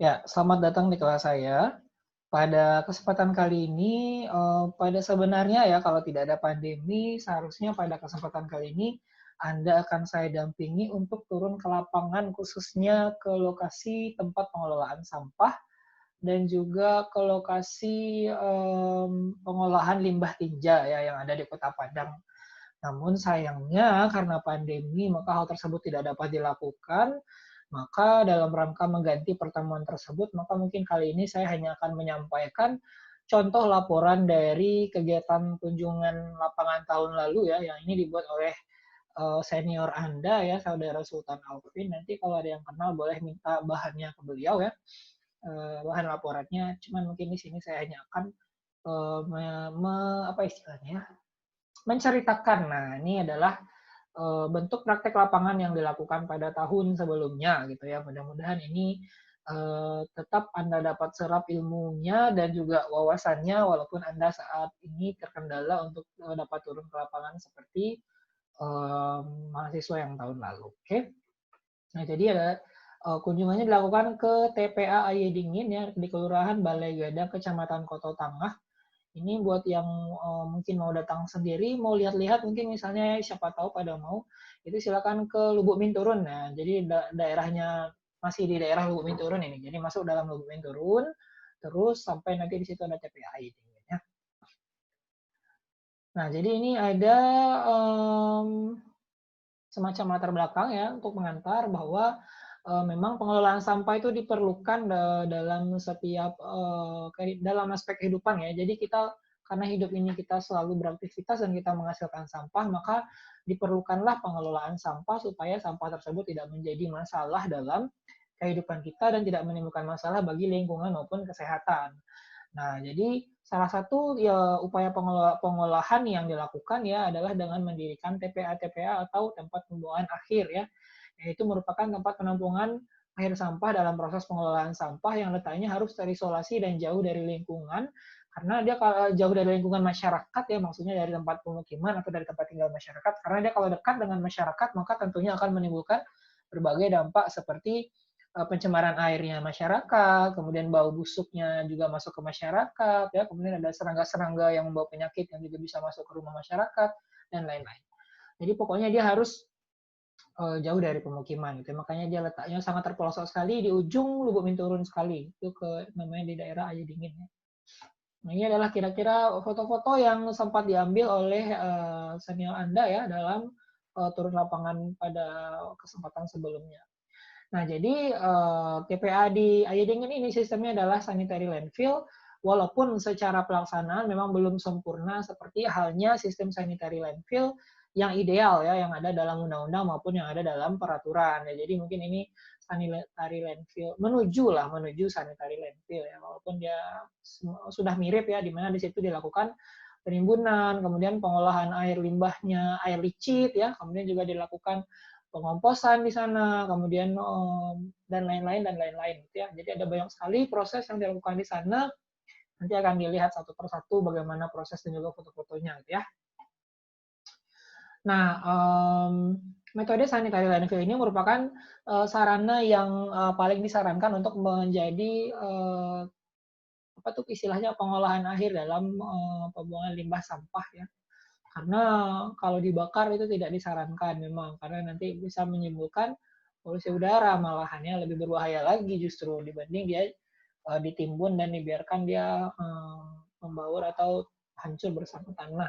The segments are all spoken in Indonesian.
Ya, selamat datang di kelas saya. Pada kesempatan kali ini, pada sebenarnya ya kalau tidak ada pandemi, seharusnya pada kesempatan kali ini Anda akan saya dampingi untuk turun ke lapangan, khususnya ke lokasi tempat pengelolaan sampah dan juga ke lokasi, pengolahan limbah tinja ya yang ada di Kota Padang. Namun sayangnya karena pandemi maka hal tersebut tidak dapat dilakukan, maka dalam rangka mengganti pertemuan tersebut, maka mungkin kali ini saya hanya akan menyampaikan contoh laporan dari kegiatan kunjungan lapangan tahun lalu ya, yang ini dibuat oleh senior Anda ya, Saudara Sultan Alvin. Nanti kalau ada yang kenal boleh minta bahannya ke beliau ya, bahan laporannya. Cuman mungkin di sini saya hanya akan apa istilahnya, menceritakan. Nah, ini adalah bentuk praktek lapangan yang dilakukan pada tahun sebelumnya gitu ya. Mudah-mudahan ini tetap Anda dapat serap ilmunya dan juga wawasannya walaupun Anda saat ini terkendala untuk dapat turun ke lapangan seperti mahasiswa yang tahun lalu. Oke. Nah, jadi ada kunjungannya dilakukan ke TPA Ayedingin ya di Kelurahan Balai Gadang, Kecamatan Koto Tangah. Ini buat yang mungkin mau datang sendiri, mau lihat-lihat mungkin misalnya siapa tahu pada mau, itu silakan ke Lubuk Minturun. Nah, jadi daerahnya masih di daerah Lubuk Minturun ini. Jadi masuk dalam Lubuk Minturun, terus sampai nanti di situ ada TPA ini. Ya. Nah, jadi ini ada semacam latar belakang ya untuk mengantar bahwa memang pengelolaan sampah itu diperlukan dalam setiap dalam aspek kehidupan ya. Jadi kita karena hidup ini kita selalu beraktivitas dan kita menghasilkan sampah, maka diperlukanlah pengelolaan sampah supaya sampah tersebut tidak menjadi masalah dalam kehidupan kita dan tidak menimbulkan masalah bagi lingkungan maupun kesehatan. Nah, jadi salah satu ya upaya pengolahan yang dilakukan ya adalah dengan mendirikan TPA-TPA atau tempat pembuangan akhir ya, yaitu merupakan tempat penampungan akhir sampah dalam proses pengelolaan sampah yang letaknya harus terisolasi dan jauh dari lingkungan karena dia kalau jauh dari lingkungan masyarakat ya maksudnya dari tempat pemukiman atau dari tempat tinggal masyarakat karena dia kalau dekat dengan masyarakat maka tentunya akan menimbulkan berbagai dampak seperti pencemaran airnya masyarakat, kemudian bau busuknya juga masuk ke masyarakat, ya, kemudian ada serangga-serangga yang membawa penyakit yang juga bisa masuk ke rumah masyarakat dan lain-lain. Jadi pokoknya dia harus jauh dari pemukiman gitu. Makanya dia letaknya sangat terpelosok sekali di ujung Lubuk Minturun sekali. Itu ke namanya di daerah Ayu Dingin ya. Nah, ini adalah kira-kira foto-foto yang sempat diambil oleh senior Anda ya dalam turun lapangan pada kesempatan sebelumnya. Nah, jadi TPA di Ayedingin ini sistemnya adalah sanitary landfill, walaupun secara pelaksanaan memang belum sempurna seperti halnya sistem sanitary landfill yang ideal ya, yang ada dalam undang-undang maupun yang ada dalam peraturan. Ya, jadi mungkin ini sanitary landfill menuju sanitary landfill ya, walaupun dia sudah mirip ya, di mana di situ dilakukan penimbunan, kemudian pengolahan air limbahnya, air licit ya, kemudian juga dilakukan pengomposan di sana, kemudian dan lain-lain gitu ya. Jadi ada banyak sekali proses yang dilakukan di sana. Nanti akan dilihat satu persatu bagaimana proses dan juga foto-fotonya gitu ya. Nah, metode sanitary landfill ini merupakan sarana yang paling disarankan untuk menjadi apa tuh istilahnya pengolahan akhir dalam pembuangan limbah sampah ya. Karena kalau dibakar itu tidak disarankan memang karena nanti bisa menimbulkan polusi udara malahannya lebih berbahaya lagi justru dibanding dia ditimbun dan dibiarkan dia membaur atau hancur bersama tanah.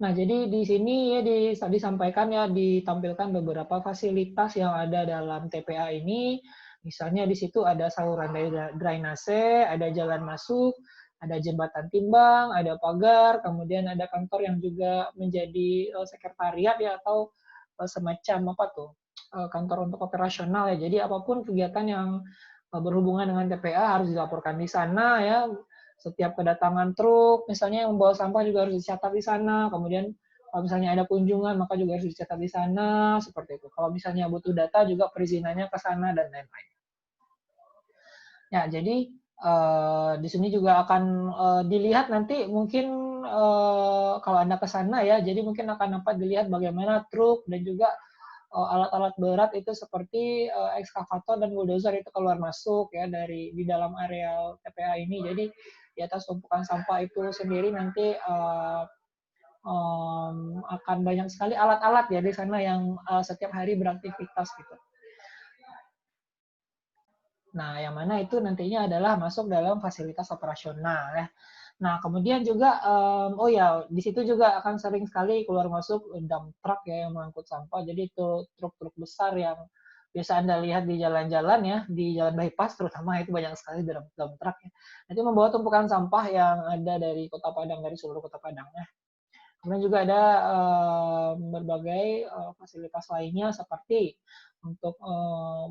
Nah, jadi di sini ya disampaikan ya ditampilkan beberapa fasilitas yang ada dalam TPA ini. Misalnya di situ ada saluran drainase, ada jalan masuk, ada jembatan timbang, ada pagar, kemudian ada kantor yang juga menjadi sekretariat ya atau semacam apa tuh kantor untuk operasional ya. Jadi apapun kegiatan yang berhubungan dengan TPA harus dilaporkan di sana ya. Setiap kedatangan truk, misalnya yang membawa sampah juga harus dicatat di sana. Kemudian kalau misalnya ada kunjungan, maka juga harus dicatat di sana, seperti itu. Kalau misalnya butuh data, juga perizinannya ke sana, dan lain-lain. Ya, jadi di sini juga akan dilihat nanti mungkin kalau Anda ke sana ya, jadi mungkin akan dapat dilihat bagaimana truk dan juga alat-alat berat itu seperti ekskavator dan bulldozer itu keluar masuk ya dari di dalam area TPA ini. Jadi di atas tumpukan sampah itu sendiri nanti akan banyak sekali alat-alat ya di sana yang setiap hari beraktivitas gitu. Nah, yang mana itu nantinya adalah masuk dalam fasilitas operasional ya. Nah, kemudian juga, oh ya, di situ juga akan sering sekali keluar masuk dump truck ya yang mengangkut sampah. Jadi itu truk-truk besar yang biasa Anda lihat di jalan-jalan ya, di jalan bypass terutama itu banyak sekali dump truck ya. Nanti membawa tumpukan sampah yang ada dari Kota Padang, dari seluruh Kota Padang ya. Kemudian juga ada berbagai fasilitas lainnya seperti untuk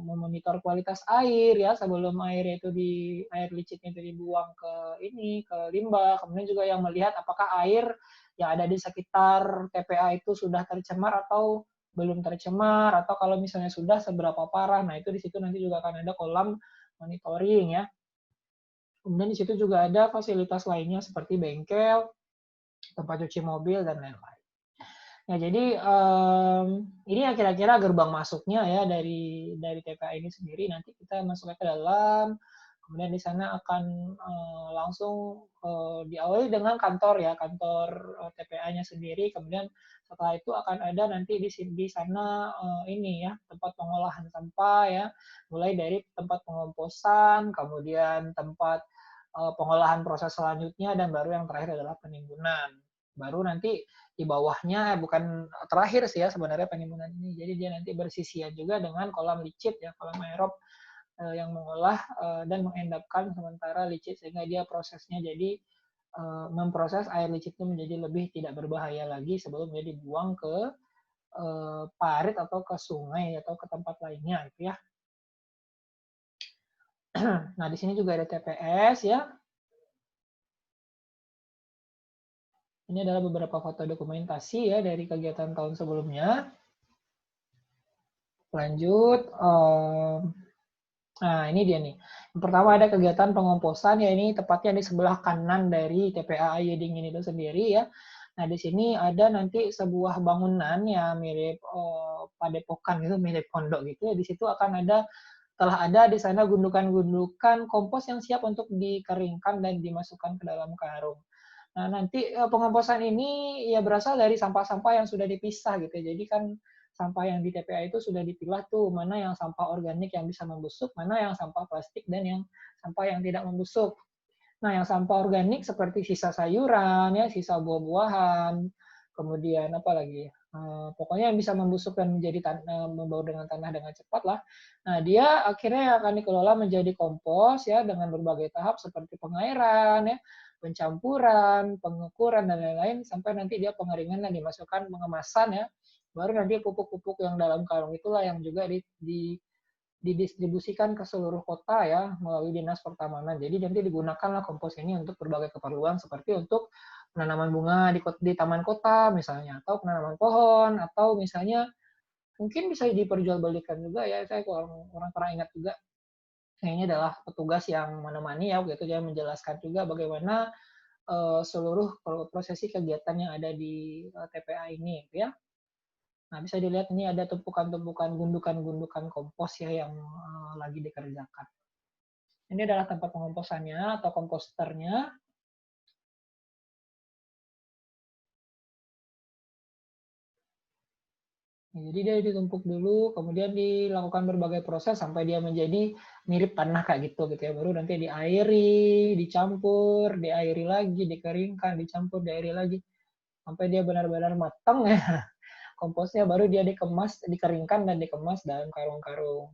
memonitor kualitas air ya sebelum air licitnya itu dibuang ke limbah. Kemudian juga yang melihat apakah air yang ada di sekitar TPA itu sudah tercemar atau belum tercemar, atau kalau misalnya sudah seberapa parah. Nah, itu di situ nanti juga akan ada kolam monitoring ya. Kemudian di situ juga ada fasilitas lainnya seperti bengkel, tempat cuci mobil, dan lain-lain. Nah, jadi ini ya kira-kira gerbang masuknya ya dari TPA ini sendiri. Nanti kita masuk ke dalam, kemudian di sana akan langsung diawali dengan kantor ya, kantor TPA-nya sendiri. Kemudian setelah itu akan ada nanti di sana ini ya, tempat pengolahan sampah ya, mulai dari tempat pengomposan, kemudian tempat pengolahan proses selanjutnya, dan baru yang terakhir adalah penimbunan. Baru nanti di bawahnya bukan terakhir sih ya sebenarnya penimbunan ini. Jadi dia nanti bersisian juga dengan kolam licit ya, kolam aerob yang mengolah dan mengendapkan sementara licit sehingga dia prosesnya jadi memproses air licit itu menjadi lebih tidak berbahaya lagi sebelum dia dibuang ke parit atau ke sungai atau ke tempat lainnya gitu ya. Nah, di sini juga ada TPS ya. Ini adalah beberapa foto dokumentasi ya dari kegiatan tahun sebelumnya. Lanjut, nah ini dia nih. Yang pertama ada kegiatan pengomposan ya, ini tepatnya di sebelah kanan dari TPA Aye Dingin itu sendiri ya. Nah, di sini ada nanti sebuah bangunan ya mirip padepokan gitu, mirip pondok gitu ya. Di situ akan telah ada di sana gundukan-gundukan kompos yang siap untuk dikeringkan dan dimasukkan ke dalam karung. Nah, nanti pengomposan ini ya berasal dari sampah-sampah yang sudah dipisah gitu. Jadi kan sampah yang di TPA itu sudah dipilah tuh, mana yang sampah organik yang bisa membusuk, mana yang sampah plastik, dan yang sampah yang tidak membusuk. Nah, yang sampah organik seperti sisa sayuran, ya, sisa buah-buahan, kemudian apa lagi? Pokoknya yang bisa membusuk dan menjadi membaur dengan tanah dengan cepat lah. Nah, dia akhirnya akan dikelola menjadi kompos ya dengan berbagai tahap seperti pengairan, ya, pencampuran, pengukuran, dan lain-lain sampai nanti dia pengeringan dan dimasukkan pengemasan ya. Baru nanti pupuk-pupuk yang dalam karung itulah yang juga didistribusikan ke seluruh kota ya melalui dinas pertamanan. Jadi nanti digunakanlah kompos ini untuk berbagai keperluan seperti untuk penanaman bunga di taman kota misalnya, atau penanaman pohon, atau misalnya mungkin bisa diperjualbelikan juga ya. Saya kurang ingat juga. Ini adalah petugas yang menemani ya, begitu dia menjelaskan juga bagaimana seluruh prosesi kegiatan yang ada di TPA ini gitu ya. Nah, bisa dilihat ini ada tumpukan-tumpukan gundukan-gundukan kompos ya yang lagi dikerjakan. Ini adalah tempat pengomposannya atau komposternya. Jadi dia ditumpuk dulu, kemudian dilakukan berbagai proses sampai dia menjadi mirip tanah kayak gitu ya. Baru nanti diairi, dicampur, diairi lagi, dikeringkan, dicampur, diairi lagi sampai dia benar-benar matang ya. Komposnya baru dia dikemas, dikeringkan dan dikemas dalam karung-karung.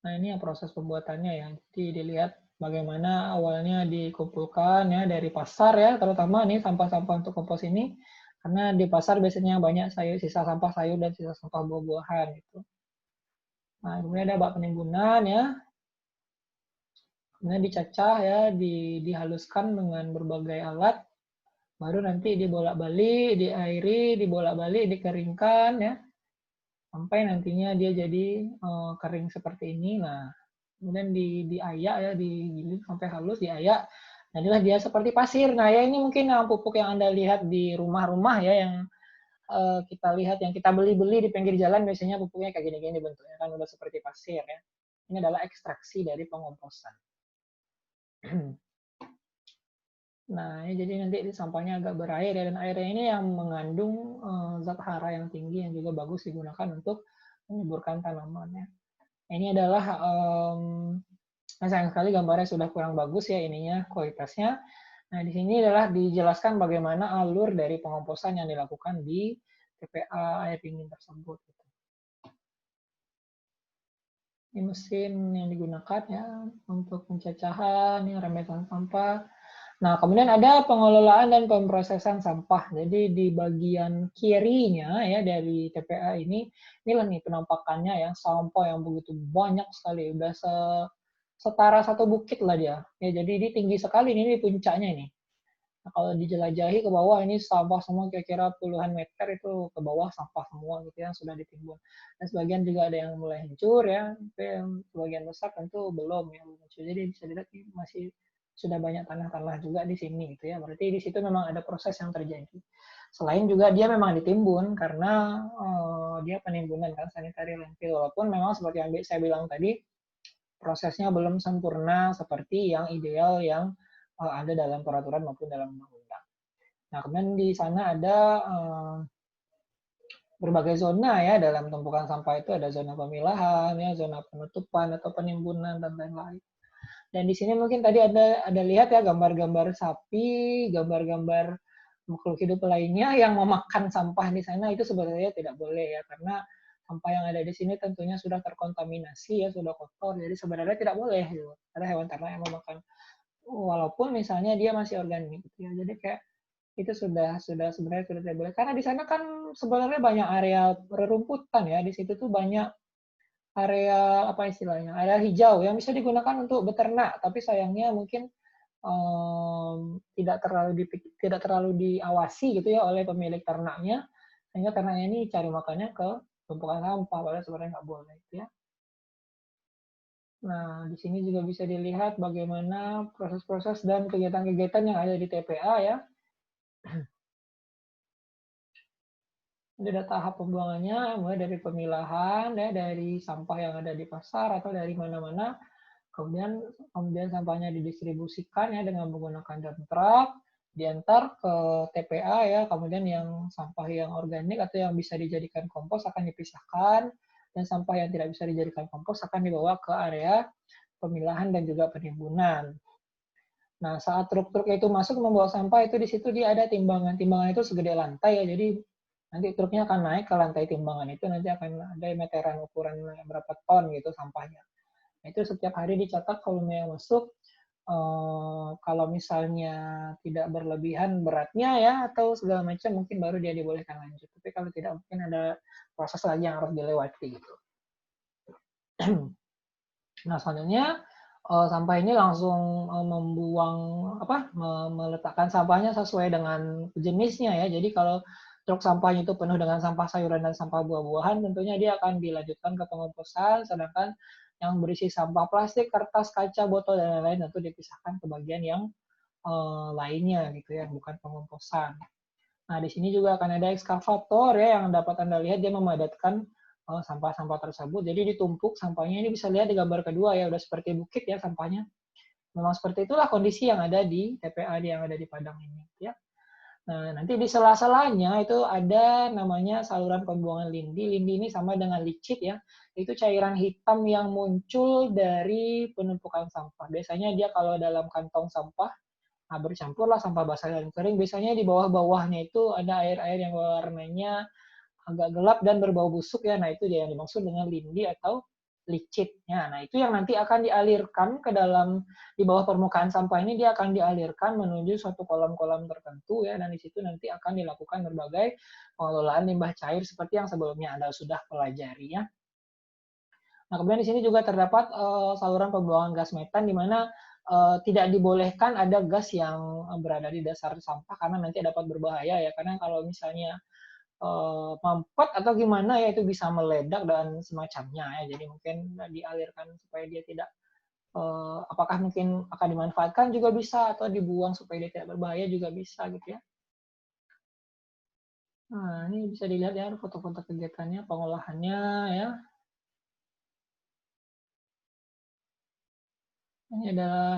Nah, ini yang proses pembuatannya ya. Jadi dilihat bagaimana awalnya dikumpulkan ya dari pasar ya, terutama nih sampah-sampah untuk kompos ini. Karena di pasar biasanya banyak sisa sampah sayur dan sisa sampah buah-buahan gitu. Nah, kemudian ada bak penimbunan ya. Kemudian dicacah ya, dihaluskan dengan berbagai alat. Baru nanti dibolak-balik, diairi, dibolak-balik, dikeringkan ya. Sampai nantinya dia jadi kering seperti ini. Nah, kemudian diayak ya, digiling sampai halus, diayak. Nah, inilah dia seperti pasir. Nah, ya ini mungkin yang pupuk yang Anda lihat di rumah-rumah ya, yang kita lihat yang kita beli-beli di pinggir jalan biasanya pupuknya kayak gini-gini bentuknya kan udah seperti pasir ya. Ini adalah ekstraksi dari pengomposan. Nah, ini jadi nanti sampahnya agak berair ya, dan airnya ini yang mengandung zat hara yang tinggi yang juga bagus digunakan untuk menyuburkan tanaman ya. Ini adalah sayang sekali gambarnya sudah kurang bagus ya ininya kualitasnya. Nah, di sini adalah dijelaskan bagaimana alur dari pengomposan yang dilakukan di TPA air dingin tersebut. Ini mesin yang digunakan ya untuk pencacahan, ini rembesan sampah. Nah, kemudian ada pengelolaan dan pemrosesan sampah. Jadi di bagian kirinya ya dari TPA inilah nih penampakannya ya, sampah yang begitu banyak sekali, udah setara satu bukit lah dia. Ya, jadi ini tinggi sekali ini di puncaknya ini. Nah, kalau dijelajahi ke bawah ini sampah semua kira-kira puluhan meter itu ke bawah sampah semua gitu ya sudah ditimbun. Dan sebagian juga ada yang mulai hancur ya, tapi sebagian besar tentu belum ya. Jadi bisa dilihat masih sudah banyak tanah-tanah juga di sini gitu ya. Berarti di situ memang ada proses yang terjadi. Selain juga dia memang ditimbun karena dia penimbunan kan sanitary landfill, walaupun memang seperti yang saya bilang tadi prosesnya belum sempurna seperti yang ideal yang ada dalam peraturan maupun dalam undang-undang. Nah, kemudian di sana ada berbagai zona ya dalam tumpukan sampah itu, ada zona pemilahan ya, zona penutupan atau penimbunan dan lain-lain. Dan di sini mungkin tadi ada lihat ya gambar-gambar sapi, gambar-gambar makhluk hidup lainnya yang memakan sampah di sana, itu sebenarnya tidak boleh ya, karena sampah yang ada di sini tentunya sudah terkontaminasi ya, sudah kotor, jadi sebenarnya tidak boleh gitu. Ada hewan ternak yang memakan, walaupun misalnya dia masih organik gitu ya. Jadi kayak itu sudah sebenarnya sudah tidak boleh, karena di sana kan sebenarnya banyak area rerumputan ya, di situ tuh banyak area apa istilahnya, area hijau yang bisa digunakan untuk beternak, tapi sayangnya mungkin tidak terlalu diawasi gitu ya oleh pemilik ternaknya, sehingga ternaknya ini cari makannya ke tumpukan sampah, padahal sebenarnya nggak boleh gitu ya. Nah, di sini juga bisa dilihat bagaimana proses-proses dan kegiatan-kegiatan yang ada di TPA ya. Ini ada tahap pembuangannya, mulai dari pemilahan, ya, dari sampah yang ada di pasar atau dari mana-mana. Kemudian sampahnya didistribusikan ya dengan menggunakan dump truck, diantar ke TPA ya. Kemudian yang sampah yang organik atau yang bisa dijadikan kompos akan dipisahkan, dan sampah yang tidak bisa dijadikan kompos akan dibawa ke area pemilahan dan juga penimbunan. Nah, saat truk-truk itu masuk membawa sampah, itu di situ dia ada timbangan. Timbangan itu segede lantai ya, jadi nanti truknya akan naik ke lantai timbangan itu, nanti akan ada meteran ukuran berapa ton gitu sampahnya. Nah, itu setiap hari dicatat volume yang masuk. Kalau misalnya tidak berlebihan beratnya ya atau segala macam, mungkin baru dia dibolehkan lanjut. Tapi kalau tidak, mungkin ada proses lagi yang harus dilewati gitu. Nah, selanjutnya sampah ini langsung meletakkan sampahnya sesuai dengan jenisnya ya. Jadi kalau truk sampahnya itu penuh dengan sampah sayuran dan sampah buah-buahan, tentunya dia akan dilanjutkan ke pengomposan, sedangkan yang berisi sampah plastik, kertas, kaca, botol, dan lain-lain tentu dipisahkan ke bagian yang lainnya gitu ya, bukan pengomposan. Nah, di sini juga akan ada ekskavator ya, yang dapat Anda lihat dia memadatkan sampah-sampah tersebut. Jadi ditumpuk sampahnya, ini bisa lihat di gambar kedua ya, udah seperti bukit ya sampahnya. Memang seperti itulah kondisi yang ada di TPA yang ada di Padang ini ya. Nah, nanti di sela-selanya itu ada namanya saluran pembuangan lindi. Lindi ini sama dengan licit ya. Itu cairan hitam yang muncul dari penumpukan sampah. Biasanya dia kalau dalam kantong sampah, nah bercampurlah sampah basah dan kering. Biasanya di bawah-bawahnya itu ada air-air yang warnanya agak gelap dan berbau busuk ya. Nah, itu dia yang dimaksud dengan lindi atau licitnya. Nah, itu yang nanti akan dialirkan ke dalam, di bawah permukaan sampah ini dia akan dialirkan menuju suatu kolam-kolam tertentu ya, dan di situ nanti akan dilakukan berbagai pengelolaan limbah cair seperti yang sebelumnya Anda sudah pelajari ya. Nah, kemudian di sini juga terdapat saluran pembuangan gas metan di mana tidak dibolehkan ada gas yang berada di dasar sampah karena nanti dapat berbahaya ya, karena kalau misalnya mampet atau gimana ya itu bisa meledak dan semacamnya ya. Jadi mungkin dialirkan supaya dia tidak apakah mungkin akan dimanfaatkan juga bisa, atau dibuang supaya dia tidak berbahaya juga bisa gitu ya. Nah, ini bisa dilihat ya foto-foto kegiatannya, pengolahannya ya. Ini adalah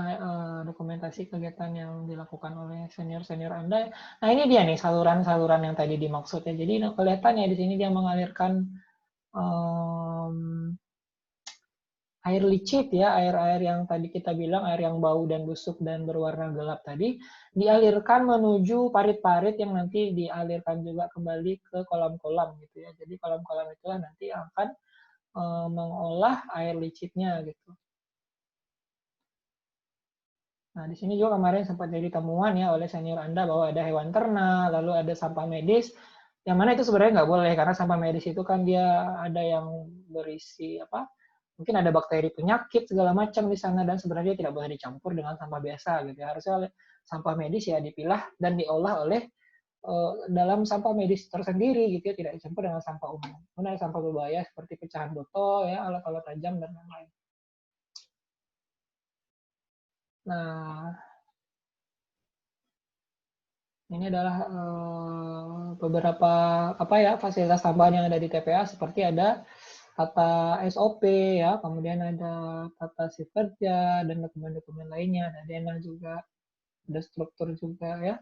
dokumentasi kegiatan yang dilakukan oleh senior-senior Anda. Nah, ini dia nih saluran-saluran yang tadi dimaksud ya. Jadi kelihatan ya di sini dia mengalirkan um, air licit ya, air-air yang tadi kita bilang, air yang bau dan busuk dan berwarna gelap tadi, dialirkan menuju parit-parit yang nanti dialirkan juga kembali ke kolam-kolam gitu ya. Jadi kolam-kolam itulah nanti akan mengolah air licitnya gitu. Nah, di sini juga kemarin sempat jadi temuan ya oleh senior Anda bahwa ada hewan ternak, lalu ada sampah medis, yang mana itu sebenarnya nggak boleh karena sampah medis itu kan dia ada yang berisi apa? Mungkin ada bakteri penyakit segala macam di sana dan sebenarnya tidak boleh dicampur dengan sampah biasa gitu ya. Harusnya sampah medis ya dipilah dan diolah oleh dalam sampah medis tersendiri gitu ya, tidak dicampur dengan sampah umum. Kemudian ada sampah berbahaya seperti pecahan botol ya, alat-alat tajam dan lain-lain. Nah, ini adalah beberapa apa ya fasilitas tambahan yang ada di TPA seperti ada tata SOP ya, kemudian ada tata sip kerja dan dokumen-dokumen lainnya, ada denah juga, ada struktur juga ya,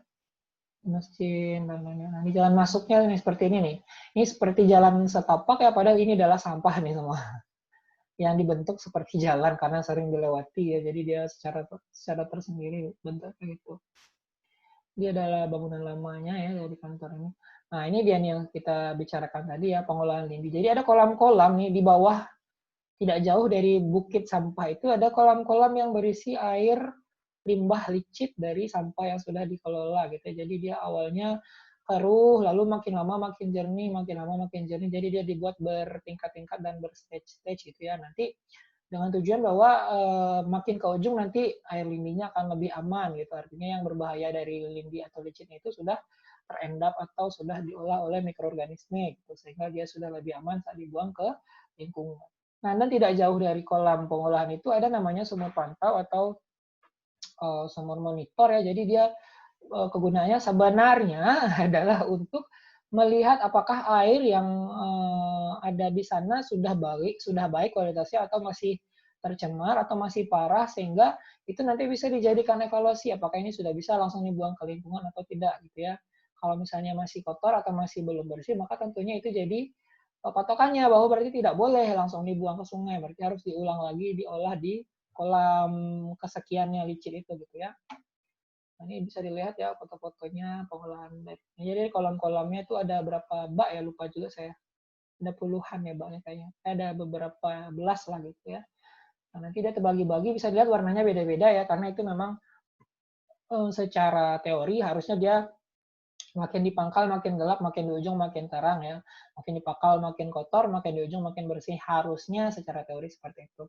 mesin dan lain-lain. Nah, ini jalan masuknya nih seperti ini nih. Ini seperti jalan setapak ya, padahal ini adalah sampah nih semua. Yang dibentuk seperti jalan karena sering dilewati ya, jadi dia secara tersendiri bentuknya gitu. Dia adalah bangunan lamanya ya dari kantor ini. Nah, ini dia nih yang kita bicarakan tadi ya, pengolahan limbah. Jadi ada kolam-kolam nih di bawah, tidak jauh dari bukit sampah itu ada kolam-kolam yang berisi air limbah licit dari sampah yang sudah dikelola gitu. Jadi dia awalnya keruh, lalu makin lama makin jernih, makin lama makin jernih. Jadi dia dibuat bertingkat-tingkat dan berstage-stage gitu ya. Nanti dengan tujuan bahwa makin ke ujung nanti air limbahnya akan lebih aman gitu. Artinya yang berbahaya dari limbah atau licitnya itu sudah terendap atau sudah diolah oleh mikroorganisme gitu, sehingga dia sudah lebih aman saat dibuang ke lingkungan. Nah, dan tidak jauh dari kolam pengolahan itu ada namanya sumur pantau atau sumur monitor ya. Jadi dia kegunaannya sebenarnya adalah untuk melihat apakah air yang ada di sana sudah baik kualitasnya atau masih tercemar atau masih parah sehingga itu nanti bisa dijadikan evaluasi apakah ini sudah bisa langsung dibuang ke lingkungan atau tidak gitu ya. Kalau misalnya masih kotor atau masih belum bersih maka tentunya itu jadi patokannya bahwa berarti tidak boleh langsung dibuang ke sungai, berarti harus diulang lagi diolah di kolam kesekiannya licin itu gitu ya. Nah, ini bisa dilihat ya foto-fotonya pengolahan bag. Jadi kolam-kolamnya itu ada berapa bak ya lupa juga saya. Ada puluhan ya baknya kayaknya. Ada beberapa belas lah gitu ya. Nah, nanti dia terbagi-bagi bisa dilihat warnanya beda-beda ya karena itu memang secara teori harusnya dia makin dipangkal makin gelap, makin di ujung makin terang ya. Makin dipangkal makin kotor, makin di ujung makin bersih. Harusnya secara teori seperti itu.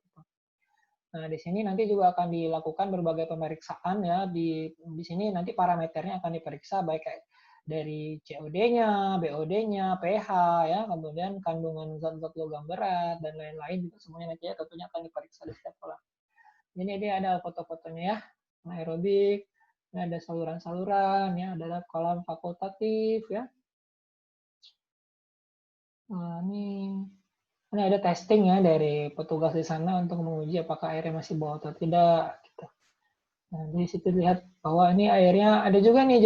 Nah, di sini nanti juga akan dilakukan berbagai pemeriksaan ya. Di sini nanti parameternya akan diperiksa baik kayak dari COD-nya, BOD-nya, pH ya, kemudian kandungan zat-zat logam berat dan lain-lain juga semuanya nanti ya tentunya akan diperiksa di setiap kolam. Jadi ini ada foto-fotonya ya, aerobik, ini ada saluran-saluran ya, ada kolam fakultatif ya. Nah, ini ada testing ya dari petugas di sana untuk menguji apakah airnya masih bau atau tidak. Gitu. Nah, di situ lihat bahwa ini airnya ada juga nih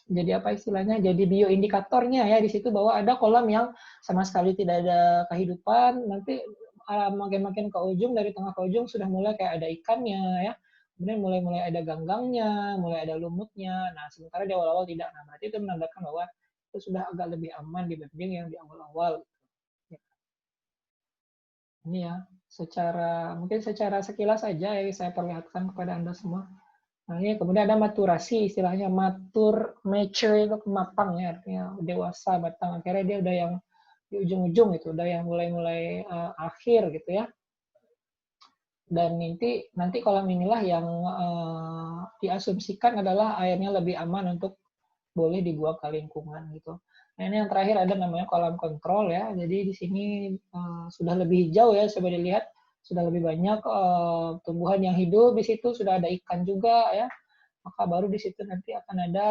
jadi apa istilahnya jadi bioindikatornya ya di situ bahwa ada kolam yang sama sekali tidak ada kehidupan nanti makin-makin ke ujung dari tengah ke ujung sudah mulai kayak ada ikannya ya kemudian mulai ada ganggangnya mulai ada lumutnya nah sementara di awal-awal tidak nah berarti itu menandakan bahwa itu sudah agak lebih aman dibanding yang di awal-awal ini ya mungkin secara sekilas saja ya saya perlihatkan kepada Anda semua. Nah, ini kemudian ada maturasi, istilahnya mature itu matang ya, artinya dewasa, matang. Akhirnya dia udah yang di ujung-ujung itu, udah yang mulai-mulai akhir gitu ya. Dan nanti kolam inilah yang diasumsikan adalah airnya lebih aman untuk boleh dibuang ke lingkungan gitu. Nah, ini yang terakhir ada namanya kolam kontrol ya. Jadi di sini sudah lebih hijau ya, coba dilihat sudah lebih banyak tumbuhan yang hidup di situ, sudah ada ikan juga ya. maka baru di situ nanti akan ada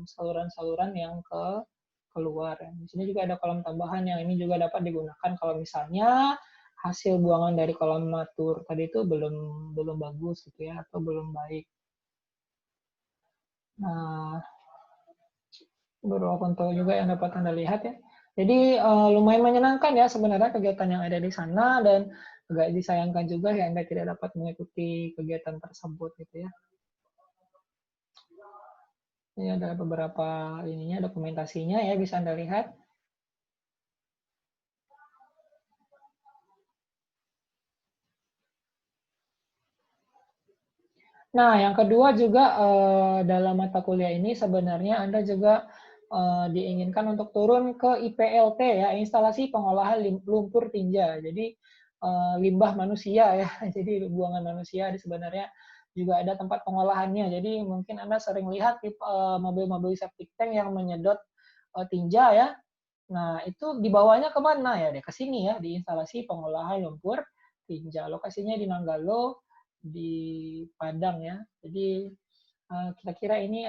saluran-saluran yang keluar. Di sini juga ada kolom tambahan yang ini juga dapat digunakan kalau misalnya hasil buangan dari kolom matur tadi itu belum bagus gitu ya, atau belum baik. Nah, beberapa contoh juga yang dapat Anda lihat ya. Jadi lumayan menyenangkan ya sebenarnya kegiatan yang ada di sana, dan agak disayangkan juga ya Anda tidak dapat mengikuti kegiatan tersebut gitu ya. Ini ada beberapa ininya, dokumentasinya ya, bisa Anda lihat. Nah, yang kedua juga dalam mata kuliah ini sebenarnya Anda juga diinginkan untuk turun ke IPLT ya, instalasi pengolahan lumpur tinja. Jadi limbah manusia ya, jadi buangan manusia di sebenarnya juga ada tempat pengolahannya. Jadi mungkin Anda sering lihat mobil-mobil septic tank yang menyedot tinja ya. Nah, itu dibawanya kemana ya? Ke sini ya, di instalasi pengolahan lumpur tinja. Lokasinya di Nanggalo, di Padang ya. Jadi kira-kira ini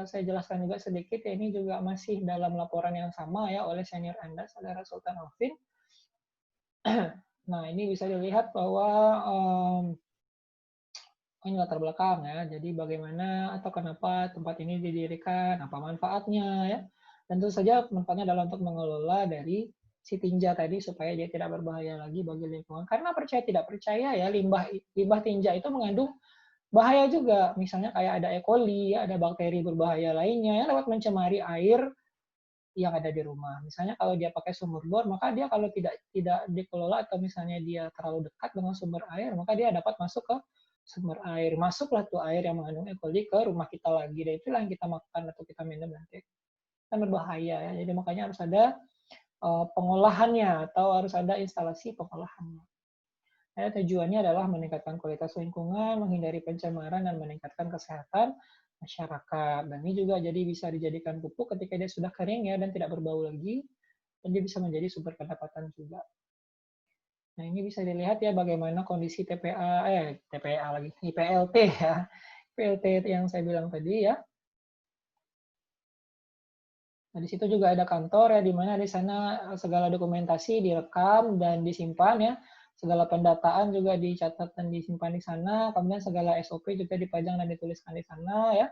saya jelaskan juga sedikit ya, ini juga masih dalam laporan yang sama ya oleh senior Anda, Saudara Sultan Alvin. Nah, ini bisa dilihat bahwa ini latar belakang ya. Jadi bagaimana atau kenapa tempat ini didirikan, apa manfaatnya ya. Tentu saja manfaatnya adalah untuk mengelola dari si tinja tadi supaya dia tidak berbahaya lagi bagi lingkungan. Karena percaya tidak percaya ya, limbah tinja itu mengandung bahaya juga. Misalnya kayak ada E. coli, ya, ada bakteri berbahaya lainnya yang dapat mencemari air yang ada di rumah. Misalnya kalau dia pakai sumur bor, maka dia kalau tidak dikelola atau misalnya dia terlalu dekat dengan sumber air, maka dia dapat masuk ke sumber air. Masuklah tuh air yang mengandung E. coli ke rumah kita lagi. Dan itulah yang kita makan atau kita minum nanti. Kan berbahaya ya. Jadi makanya harus ada pengolahannya atau harus ada instalasi pengolahannya. Ya, tujuannya adalah meningkatkan kualitas lingkungan, menghindari pencemaran, dan meningkatkan kesehatan masyarakat. Dan ini juga jadi bisa dijadikan pupuk ketika dia sudah kering ya dan tidak berbau lagi, dan dia bisa menjadi sumber pendapatan juga. Nah, ini bisa dilihat ya bagaimana kondisi TPA lagi, IPLT ya. IPLT yang saya bilang tadi ya. Nah, di situ juga ada kantor ya, di mana di sana segala dokumentasi direkam dan disimpan ya. Segala pendataan juga dicatat dan disimpan di sana. Kemudian segala SOP juga dipajang dan dituliskan di sana ya.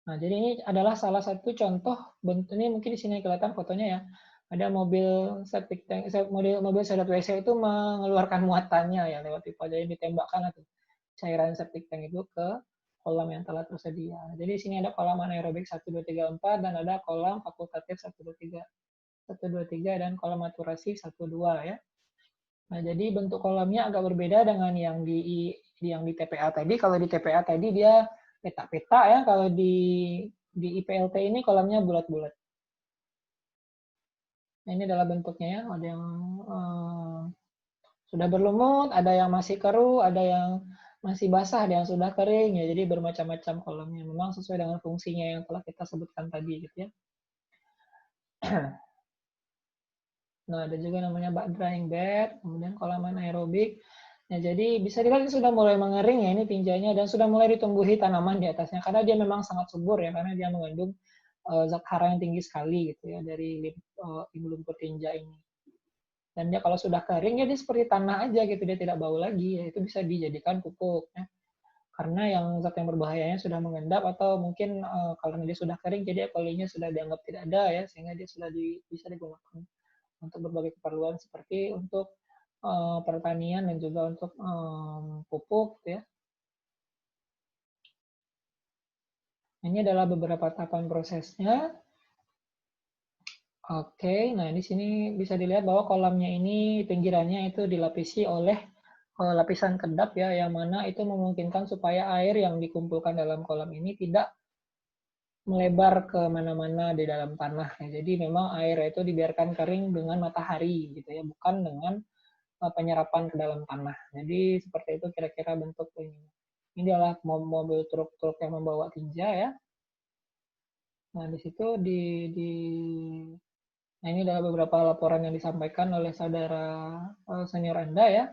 Nah, jadi ini adalah salah satu contoh bentuk, ini mungkin di sini kelihatan fotonya ya. Ada mobil septic tank, mobil sedot WC itu mengeluarkan muatannya ya lewat pipa, jadi ditembakkan atau cairan septic tank itu ke kolam yang telah tersedia. Jadi di sini ada kolam anaerobik 1, 2, 3, 4, dan ada kolam fakultatif 1, 2, 3. 1, 2, 3, dan kolam maturasi 1, 2 ya. Nah, jadi bentuk kolamnya agak berbeda dengan yang di TPA tadi. Kalau di TPA tadi dia peta-peta ya, kalau di IPLT ini kolamnya bulat-bulat. Nah, ini adalah bentuknya ya, ada yang sudah berlumut, ada yang masih keruh, ada yang masih basah, ada yang sudah kering ya. Jadi bermacam-macam kolamnya. Memang sesuai dengan fungsinya yang telah kita sebutkan tadi gitu ya. Nah, ada juga namanya bak drying bed, kemudian kolam anaerobik. Nah, jadi bisa dilihat ini sudah mulai mengering ya ini tinjanya, dan sudah mulai ditumbuhi tanaman di atasnya karena dia memang sangat subur ya, karena dia mengandung zat hara yang tinggi sekali gitu ya dari lumpur tinja ini. Dan dia kalau sudah kering ya dia seperti tanah aja gitu, dia tidak bau lagi ya, itu bisa dijadikan pupuk ya. Karena yang zat yang berbahayanya sudah mengendap, atau mungkin karena dia sudah kering jadi E. coli-nya sudah dianggap tidak ada ya, sehingga dia sudah bisa digunakan untuk berbagai keperluan seperti untuk pertanian dan juga untuk pupuk ya. Ini adalah beberapa tahapan prosesnya. Oke, nah di sini bisa dilihat bahwa kolamnya ini pinggirannya itu dilapisi oleh lapisan kedap ya, yang mana itu memungkinkan supaya air yang dikumpulkan dalam kolam ini tidak melebar ke mana-mana di dalam tanah. Jadi memang air itu dibiarkan kering dengan matahari gitu ya, bukan dengan penyerapan ke dalam tanah. Jadi seperti itu kira-kira bentuk ini. Ini adalah mobil truk-truk yang membawa tinja ya. Nah di situ nah ini adalah beberapa laporan yang disampaikan oleh saudara senior Anda ya.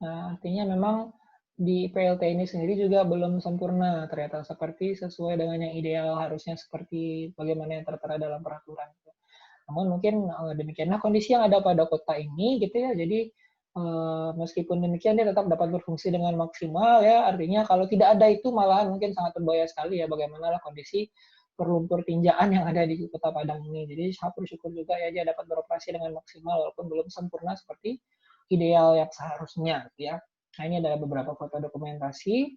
Nah, artinya memang di PLT ini sendiri juga belum sempurna ternyata seperti sesuai dengan yang ideal harusnya seperti bagaimana yang tertera dalam peraturan. Namun mungkin demikianlah kondisi yang ada pada kota ini gitu ya. Jadi meskipun demikian dia tetap dapat berfungsi dengan maksimal ya. Artinya kalau tidak ada itu malahan mungkin sangat berbahaya sekali ya bagaimana lah kondisi perlumpur tinjaan yang ada di Kota Padang ini. Jadi saya bersyukur juga ya dia dapat beroperasi dengan maksimal walaupun belum sempurna seperti ideal yang seharusnya gitu ya. Nah, ini adalah beberapa foto dokumentasi.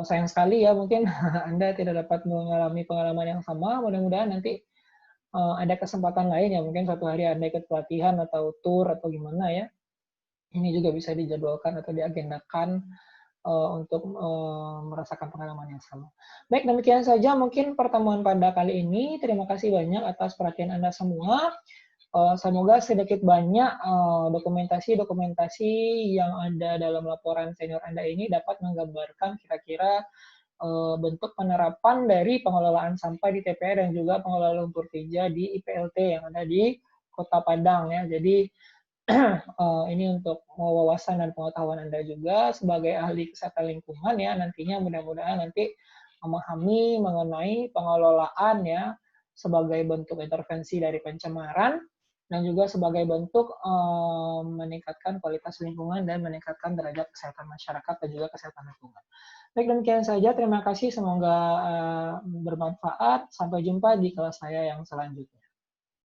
Sayang sekali ya mungkin Anda tidak dapat mengalami pengalaman yang sama. Mudah-mudahan nanti ada kesempatan lain ya mungkin suatu hari Anda ikut pelatihan atau tour atau gimana ya. Ini juga bisa dijadwalkan atau diagendakan untuk merasakan pengalaman yang sama. Baik, demikian saja mungkin pertemuan pada kali ini. Terima kasih banyak atas perhatian Anda semua. Semoga sedikit banyak dokumentasi-dokumentasi yang ada dalam laporan senior Anda ini dapat menggambarkan kira-kira bentuk penerapan dari pengelolaan sampah di TPA dan juga pengelolaan lumpur tinja di IPLT yang ada di Kota Padang ya. Jadi ini untuk wawasan dan pengetahuan Anda juga sebagai ahli kesehatan lingkungan ya nantinya mudah-mudahan nanti memahami mengenai pengelolaan ya sebagai bentuk intervensi dari pencemaran dan juga sebagai bentuk meningkatkan kualitas lingkungan dan meningkatkan derajat kesehatan masyarakat dan juga kesehatan lingkungan. Baik, demikian saja. Terima kasih. Semoga bermanfaat. Sampai jumpa di kelas saya yang selanjutnya.